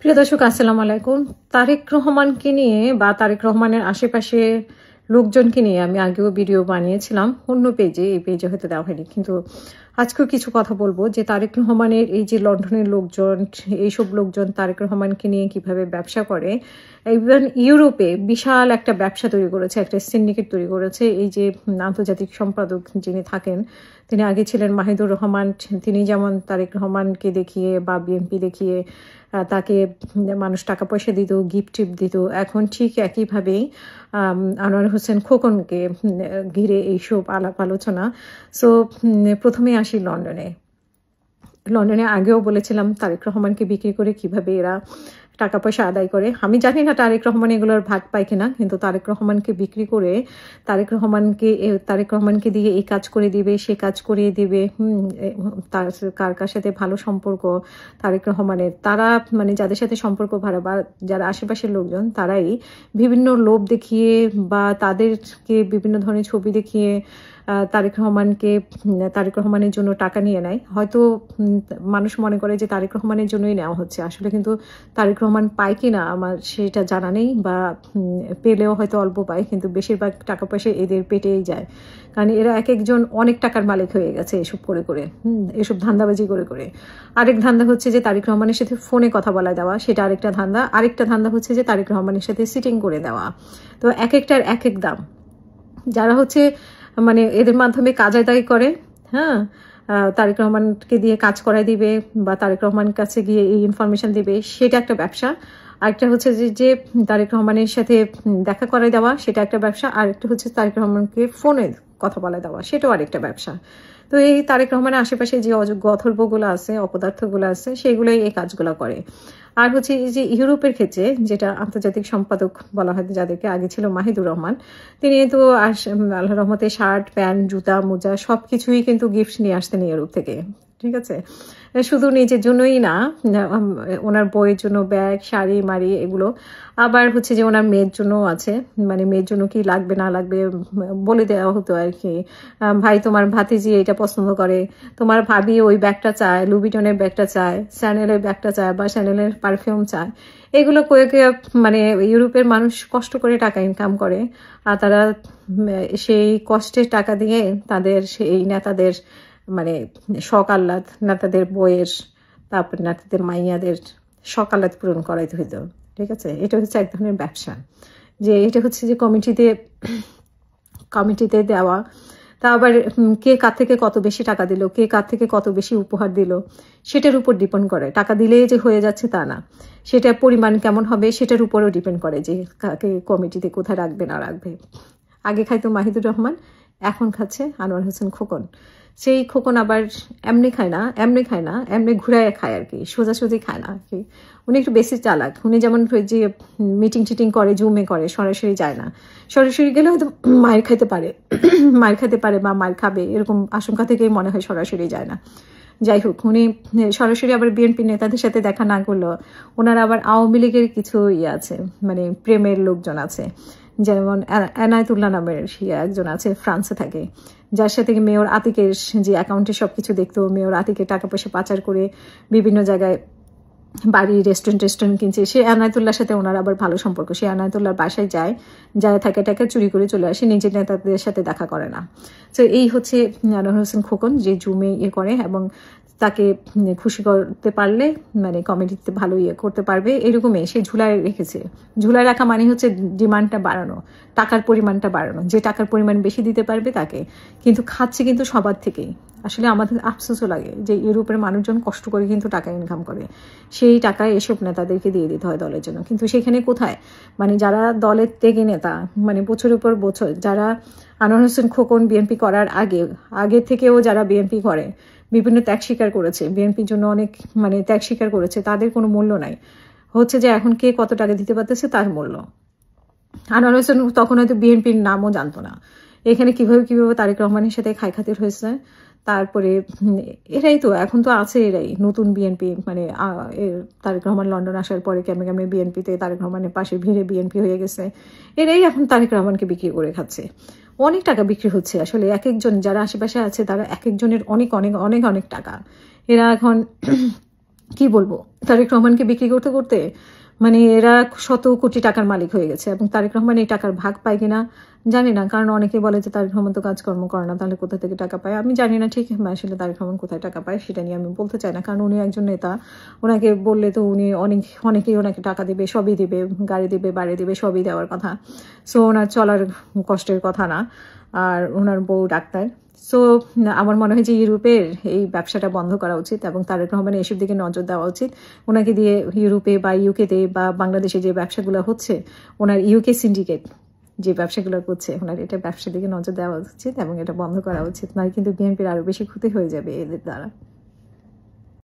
প্রিয় দর্শক আসসালামু আলাইকুম। তারেক রহমানকে নিয়ে বা তারেক রহমানের আশেপাশে লোকজনকে নিয়ে আমি আগেও ভিডিও বানিয়েছিলাম অন্য পেজে, এই পেজে হয়তো দেওয়া হয়নি, কিন্তু আজকেও কিছু কথা বলবো যে তারেক রহমানের এই যে লন্ডনের লোকজন, এইসব লোকজন তারেক রহমানকে নিয়ে কিভাবে ব্যবসা করে। ইভেন ইউরোপে বিশাল একটা ব্যবসা তৈরি করেছে, একটা সিন্ডিকেট তৈরি করেছে। এই যে আন্তর্জাতিক সম্পাদক যিনি থাকেন, তিনি আগে ছিলেন মাহিদুর রহমান, তিনি যেমন তারেক রহমানকে দেখিয়ে বা বিএনপি দেখিয়ে তাকে মানুষ টাকা পয়সা দিত, গিফট টিপ দিত, এখন ঠিক একইভাবেই আনোয়ার হোসেন খোকনকে ঘিরে এইসব আলাপ আলোচনা। সো প্রথমে আসি লন্ডনে আগেও বলেছিলাম তারেক রহমানকে বিক্রি করে কিভাবে এরা টাকা পয়সা আদায় করে। আমি জানি না তারেক রহমান এগুলোর ভাগ পায় কিনা, কিন্তু তারেক রহমানকে বিক্রি করে তারেক রহমানকে দিয়ে এই কাজ করে দিবে, সে কাজ করিয়ে দিবে। তার কার সাথে ভালো সম্পর্ক তারেক রহমানের, তারা মানে যাদের সাথে সম্পর্ক ভালো বা যারা আশেপাশের লোকজন, তারাই বিভিন্ন লোভ দেখিয়ে বা তাদেরকে বিভিন্ন ধরনের ছবি দেখিয়ে তারেক রহমানের জন্য টাকা নিয়ে নেয়। হয়তো মানুষ মনে করে যে তারেক রহমানের জন্যই নেওয়া হচ্ছে, আসলে কিন্তু তারেক রহমান পায় কিনা আমার সেটা জানা নেই, বা পেলেও হয়তো অল্প পায়, কিন্তু বেশিরভাগ টাকা পয়সা এদের পেটেই যায়। কারণ এরা এক একজন অনেক টাকার মালিক হয়ে গেছে এসব করে করে, এসব ধান্দাবাজি করে করে। আরেক ধান্দা হচ্ছে যে তারেক রহমানের সাথে ফোনে কথা বলা দেওয়া, সেটা আরেকটা ধান্দা। আরেকটা ধান্দা হচ্ছে যে তারেক রহমানের সাথে সিটিং করে দেওয়া। তো এক একটার এক এক দাম। যারা হচ্ছে মানে এদের মাধ্যমে কাজ আদায় করে, তারেক রহমানকে দিয়ে কাজ করাই দিবে বা তারেক রহমানের কাছে গিয়ে এই ইনফরমেশন দিবে, সেটা একটা ব্যবসা। আরেকটা হচ্ছে যে তারেক রহমানের সাথে দেখা করাই দেওয়া, সেটা একটা ব্যবসা। আরেকটা হচ্ছে তারেক রহমানকে ফোনে কথা বলা দেওয়া, সেটাও আরেকটা ব্যবসা। তো এই তারেক রহমানের আশেপাশে যে অযোগ্য অথর্বগুলো আছে, অপদার্থগুলো আছে, সেগুলোই এই কাজগুলো করে। আর হচ্ছে এই যে ইউরোপের ক্ষেত্রে যেটা আন্তর্জাতিক সম্পাদক বলা হয়, যাদেরকে আগে ছিল মাহিদুর রহমান, তিনি তো আল্লাহ রহমতে শার্ট, প্যান্ট, জুতা, মোজা সবকিছুই কিন্তু গিফট নিয়ে আসতেন ইউরোপ থেকে। ঠিক আছে, শুধু নিজের জন্যই না, ওনার বইয়ের জন্য ব্যাগ, শাড়ি মাড়ি এগুলো, আবার হচ্ছে যে ওনার মেয়ের জন্য আছে, মানে মেয়ের জন্য কি লাগবে না লাগবে বলে দেওয়া হতো আর কি। ভাই তোমার ভাতিজি এটা পছন্দ করে, তোমার ভাবি ওই ব্যাগটা চায়, লুবিটনের ব্যাগটা চায়, স্যানেলের ব্যাগটা চায় বা স্যানেলের পারফিউম চায়। এগুলো কয়েকে মানে ইউরোপের মানুষ কষ্ট করে টাকা ইনকাম করে, আর তারা সেই কষ্টের টাকা দিয়ে তাদের সেই নেতাদের মানে শখ আহ্লাদ, নেতাদের বইয়ের, তারপরে নেতাদের মাইয়াদের শখ আহ্লাদ পূরণ করাইতে হইতো। ঠিক আছে, এটা হচ্ছে এক ধরনের ব্যবসা। যে এটা হচ্ছে যে কমিটিতে দেওয়া, তা আবার কে কার থেকে কত বেশি টাকা দিল, কে কার থেকে কত বেশি উপহার দিল, সেটার উপর ডিপেন্ড করে। টাকা দিলেই যে হয়ে যাচ্ছে তা না, সেটার পরিমাণ কেমন হবে সেটার উপরও ডিপেন্ড করে যে কাকে কমিটিতে কোথায় রাখবে না রাখবে। আগে খাইতো মাহিদুর রহমান, এখন খাচ্ছে আনোয়ার হোসেন খোকন। সেই খোকন আবার এমনি খায় না, এমনি ঘুরাইয়া খায় আর কি, সোজাসুজি খায় না আর কি। উনি একটু বেশি চালাক। উনি যেমন যে মিটিং টিটিং করে, জুমে করে, সরাসরি যায় না। সরাসরি গেলে হয়তো মায়ের খেতে পারে বা মায়ের খাবে, এরকম আশঙ্কা থেকেই মনে হয় সরাসরি যায় না। যাই হোক, উনি সরাসরি আবার বিএনপি নেতাদের সাথে দেখা না করলেও ওনার আবার আওয়ামী লীগের কিছু আছে, মানে প্রেমের লোকজন আছে। যেমন এনায়েতুল্লাহ নামের একজন আছে, ফ্রান্সে থাকে, যার সাথে মেয়র আতিকের যে অ্যাকাউন্টে সবকিছু দেখতো, মেয়র আতিকের টাকা পয়সা পাচার করে বিভিন্ন জায়গায় বাড়ি, রেস্টুরেন্ট কিনছে। সে এনায়েতুল্লাহর সাথে ওনার আবার ভালো সম্পর্ক। সে এনায়েতুল্লাহর বাসায় যায়, থাকে টাকা চুরি করে চলে আসে, নিজের নেতাদের সাথে দেখা করে না। তো এই হচ্ছে আনোয়ার হোসেন খোকন, যে জুমে করে এবং তাকে খুশি করতে পারলে মানে কমিটিতে ভালো করতে পারবে, এরকমই সে ঝুলায় রেখেছে। ঝুলায় রাখা মানে হচ্ছে ডিমান্ডটা বাড়ানো, টাকার পরিমাণটা বাড়ানো, যে টাকার পরিমাণ বেশি দিতে পারবে তাকে। কিন্তু খাচ্ছে কিন্তু সবার থেকেই। আসলে আমাদের আফসোসও লাগে যে ইউরোপের মানুষজন কষ্ট করে কিন্তু টাকা ইনকাম করে, সেই টাকায় এসব নেতাদেরকে দিয়ে দিতে হয় দলের জন্য। কিন্তু সেখানে কোথায়, মানে যারা দলের ত্যাগী নেতা, মানে বছরের পর বছর, যারা আনোয়ার হোসেন খোকন বিএনপি করার আগে থেকেও যারা বিএনপি করে, বিভিন্ন ত্যাগ স্বীকার করেছে, বিএনপির জন্য অনেক মানে ত্যাগ স্বীকার করেছে, তাদের কোনো মূল্য নাই। হচ্ছে যে এখন কে কত টাকা দিতে পারতেছে তার মূল্য। আনোয়ার হোসেন তখন হয়তো বিএনপির নামও জানতো না। এখানে কিভাবে তারেক রহমানের সাথে খাই খাতির হয়েছে। তারপরে এরাই তো এখন তো আছে, এরাই নতুন বিএনপি, মানে তারেক রহমান লন্ডন আসার পরে কেমনে বিএনপিতে তারেক রহমানের পাশে ভিড়ে বিএনপি হয়ে গেছে। এরাই এখন তারেক রহমানকে বিক্রি করে খাচ্ছে। অনেক টাকা বিক্রি হচ্ছে আসলে, এক একজন যারা আশেপাশে আছে তারা এক একজনের অনেক অনেক অনেক অনেক টাকা। এরা এখন কি বলবো, তারেক রহমানকে বিক্রি করতে করতে মানে এরা শত কোটি টাকার মালিক হয়ে গেছে। এবং তারেক রহমান এই টাকার ভাগ পায় কিনা জানি না, কারণ অনেকে বলে যে তারেক রহমান তো কাজকর্ম করে না, তাহলে কোথা থেকে টাকা পায় আমি জানি না ঠিক। আসলে তারেক রহমান কোথায় টাকা পায় সেটা নিয়ে আমি বলতে চাই না, কারণ উনি একজন নেতা। ওনাকে বললে তো উনি অনেকেই ওনাকে টাকা দিবে, সবই দিবে, গাড়ি দিবে, বাড়ি দিবে, সবই দেওয়ার কথা। সো ওনার চলার কষ্টের কথা না। আর ওনার বউ ডাক্তার। সো আমার মনে হয় যে ইউরোপের এই ব্যবসাটা বন্ধ করা উচিত এবং তারেক রহমানের এসব দিকে নজর দেওয়া উচিত। ওনাকে দিয়ে ইউরোপে বা ইউকেতে বা বাংলাদেশে যে ব্যবসাগুলো হচ্ছে, ওনার ইউকে সিন্ডিকেট যে ব্যবসাগুলো করছে, ওনার এটা ব্যবসার দিকে নজর দেওয়া উচিত এবং এটা বন্ধ করা উচিত, নয় কিন্তু বিএনপির আরও বেশি ক্ষতি হয়ে যাবে এদের দ্বারা।